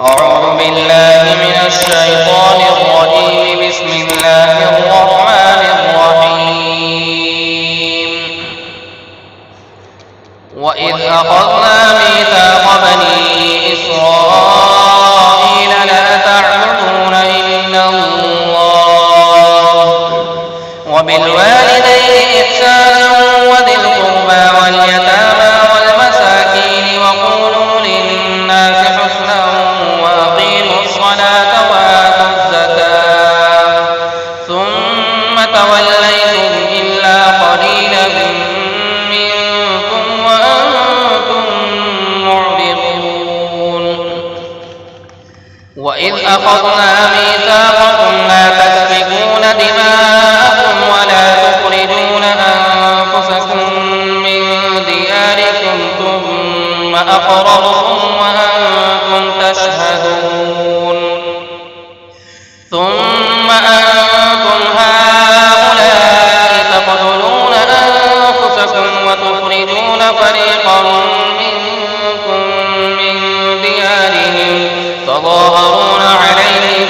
أعوذ بالله من الشيطان الرجيم. بسم الله الرحمن الرحيم. وإذ أخذنا ميثاق بني إسرائيل لا تعبدون إلا الله وبالوالدين إحسانا وذي القربى واليتامى والمساكين وقولوا للناس حسنا وأقيموا الصلاة وآتوا الزكاة ثم توليتم إلا قليلا منكم وأنتم معرضون. وإذ أخذنا ميثاقكم لا تسفكون دماءكم ولا تخرجون أنفسكم من دياركم ثم أقررتم وأنتم تشهدون. ثم أنتم هؤلاء تقتلون أنفسكم وتخرجون فريقا منكم من ديارهم تظاهرون عليهم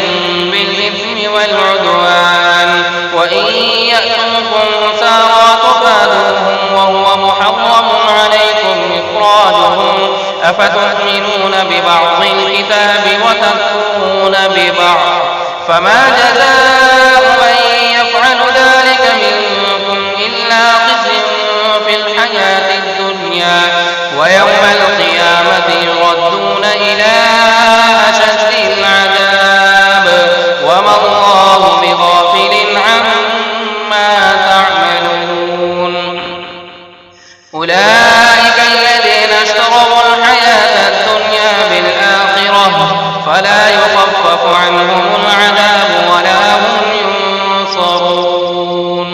بالإثم والعدوان وإن يأتوكم أسارى تفادوهم وهو محرم عليكم إخراجهم أفتؤمنون ببعض الكتاب وتكفرون ببعض فما جزاء من يفعل ذلك منكم إلا خزي في الحياة الدنيا ويوم القيامة يردون إلى أشد العذاب وما الله بغافل عما تعملون. أولئك الذين اشتروا الحياة الدنيا بالآخرة فلا يخفف عنهم العذاب ولا هم ينصرون.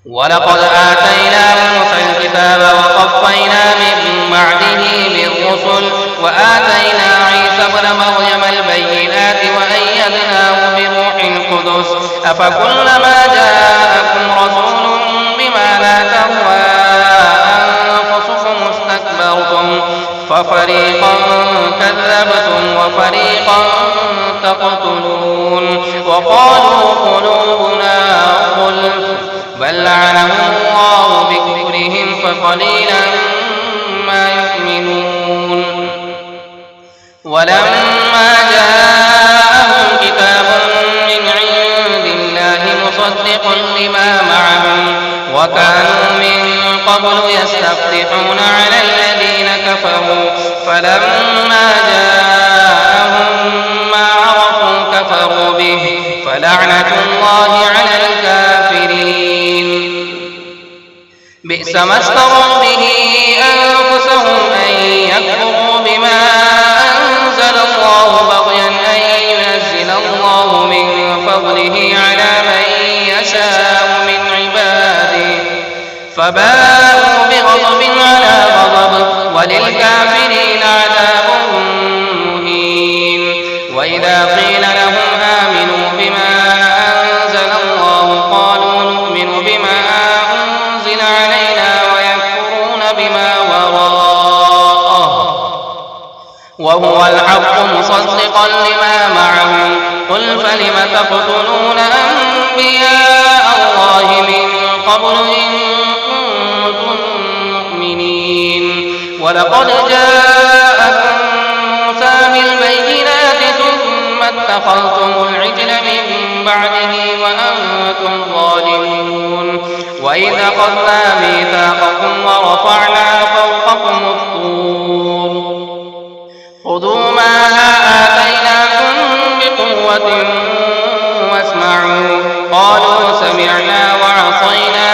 ولقد آتينا موسى الكتاب وقفينا من بعده بالرسل وآتينا عيسى ابن مريم البينات وأيدناه بروح القدس أفكلما جاءكم رسول بما لا تهوى أنفسكم استكبرتم ففريقا كذبتم وفريقا تقتلون. وقالوا قلوبنا غلف بل لعنهم الله بكفرهم فقليلا ما يؤمنون. ولما جاءهم كتاب من عند الله مصدق لما معهم وكانوا من قبل يستفتحون على الذين كفروا فلما جاءهم ما عرفوا كفروا به فلعنة الله على الكافرين. بئس ما اشتروا به أنفسهم أن يكفروا بما أنزل الله بغيا أن ينزل الله من فضله على من يشاء من عباده فباءوا بغضب على غضب وللكافرين عذاب مهين. وإذا قيل لهم آمنوا بما أنزل الله قالوا نؤمن بما أنزل علينا ويكفرون بما وراءه وهو الحق مصدقا لما معهم قل فلم تقتلون أنبياء الله من قبل إن كنتم مؤمنين. ولقد جاءكم موسى بالبينات ثم اتخذتم العجل من بعده وأنتم ظالمون. وإذ أخذنا ميثاقكم ورفعنا فوقكم الطور خذوا ما آتيناكم بقوة واسمعوا قالوا سمعنا وعصينا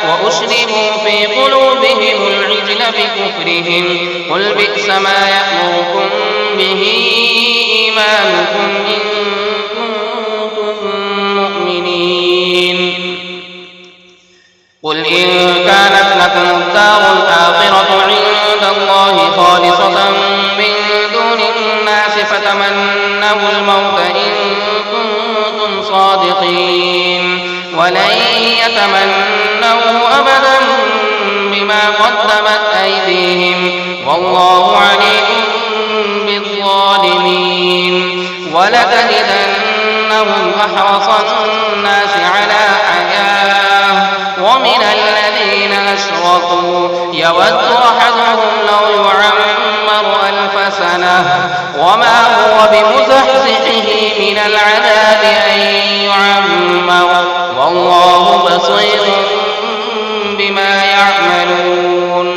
وأشربوا في قلوبهم العجل بكفرهم قل بئس ما يأمركم به إيمانكم إن كنتم مؤمنين. قل إن كانت لكم الدار الآخرة عند الله خالصة من دون الناس فتمنوا الموت إن كنتم صادقين ولن يتمنوا أبدا بما قدمت أيديهم والله عليم إنهم أحرص الناس على حياة ومن الذين أشركوا يود أحدهم لو يعمر 1000 سنة وما هو بمزحزحه من العذاب أن يعمر والله بصير بما يعملون.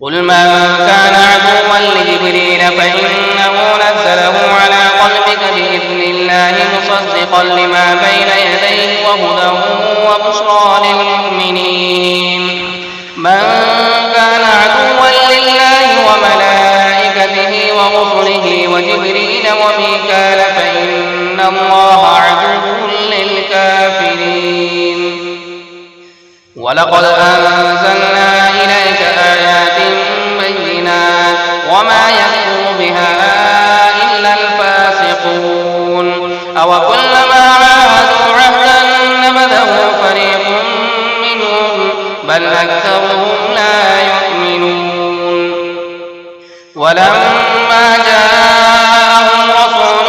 قل من كان عدوا لجبريل فإنه نزله على قلبك بإذن الله مصدقا لما بين يديه وهدى وبشرى للمؤمنين. من كان عدوا لله وملائكته ورسله وجبريل وميكال فإن الله عدو للكافرين. ولقد أنزلنا إليك آيات بينات وما يكفر بها إلا الفاسقون. أوكلما عاهدوا عهدا نبذه فريق منهم بل أكثرهم لا يؤمنون. ولما جاءهم رسول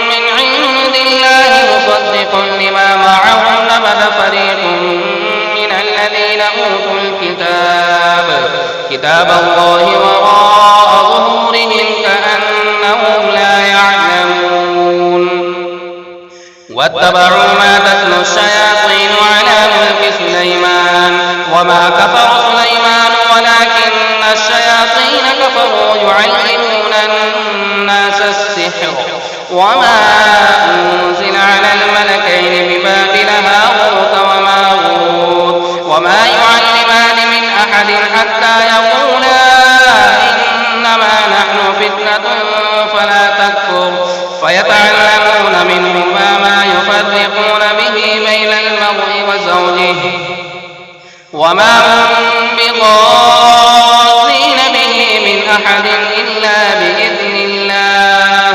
من عند الله مصدق لما معهم نبذ فريق من الذين أوتوا كتاب الله وراء ظهورهم كأنهم لا يعلمون. واتبعوا ما تتلو الشياطين على ملك سليمان وما كفر سليمان ولكن الشياطين كفروا يعلمون الناس السحر وما أنزل على الملكين ببابل هاروت وماروت وما يعلمان من أحد حتى يقولا إنما نحن فتنة فلا تكفر فيتعلمون منهما ما يفرقون به بين المرء وزوجه وما هم بضارين به من أحد إلا بإذن الله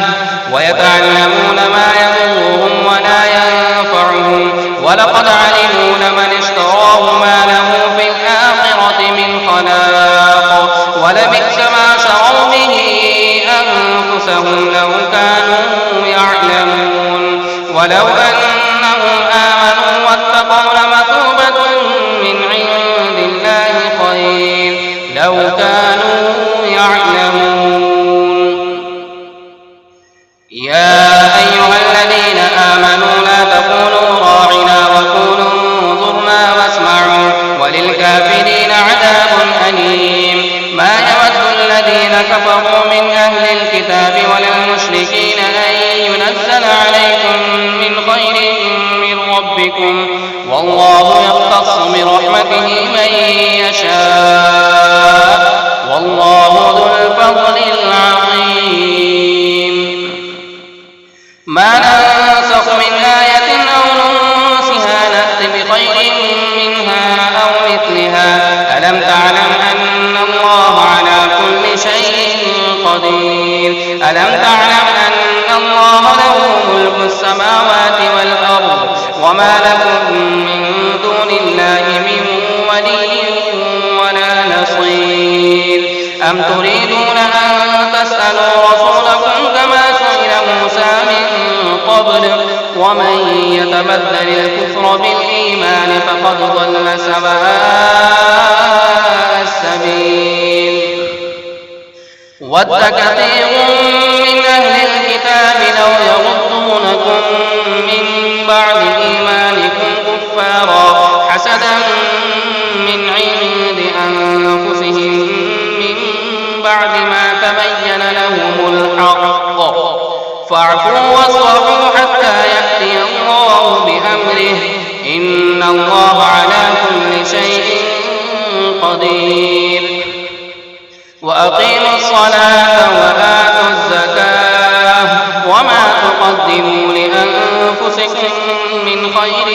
ويتعلمون ما يضرهم ولا ينفعهم ولقد علموا لمن اشتراه ما له في الآخرة من خلاق ولبئس ما شروا به أنفسهم لو كانوا يعلمون. ولو أنهم آمنوا واتقوا لمثوبة من عند الله خير لو كانوا يعلمون. يا أيها الذين آمنوا لا تقولوا راعنا وقولوا انظرنا واسمعوا وللكافرين عذاب أليم. ما يود الذين كفروا من أهل الكتاب وللمشركين أن ينزل عليكم من خير من ربكم والله يختص برحمته من يشاء والله ذو الفضل العظيم. ما ننسخ من آية أو ننسها نأت بخير منها أو مثلها ألم تعلم أن الله على كل شيء قدير. ألم تعلم أن الله له ملك السماوات والأرض وما لكم من دون الله من ولي ولا نصير. أم تريدون أن تسألوا رسولكم كما سئل موسى من قبل ومن يتبدل الكفر بالإيمان فقد ضل سواء السبيل. ود كثير من أهل الكتاب لو يردونكم من بعد إيمانكم كفارا حسدا من عند أنفسهم من بعد ما تبين لهم الحق فاعفوا واصفحوا حتى يأتي الله بأمره إن الله على كل شيء قدير. وأقيموا الصلاة وآتوا الزكاة وما تقدموا لأنفسكم من خير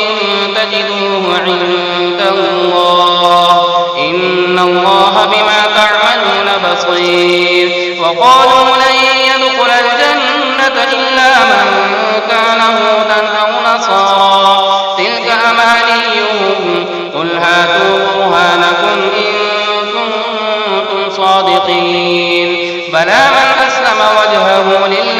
تجدوه عند الله إن الله بما تعملون بصير. وقالوا لن يدخل الجنة إلا من كان هودا أو نصارى تلك أمانيهم قل هاتوا برهانكم إن كنتم صادقين. بلى من أسلم وجهه لله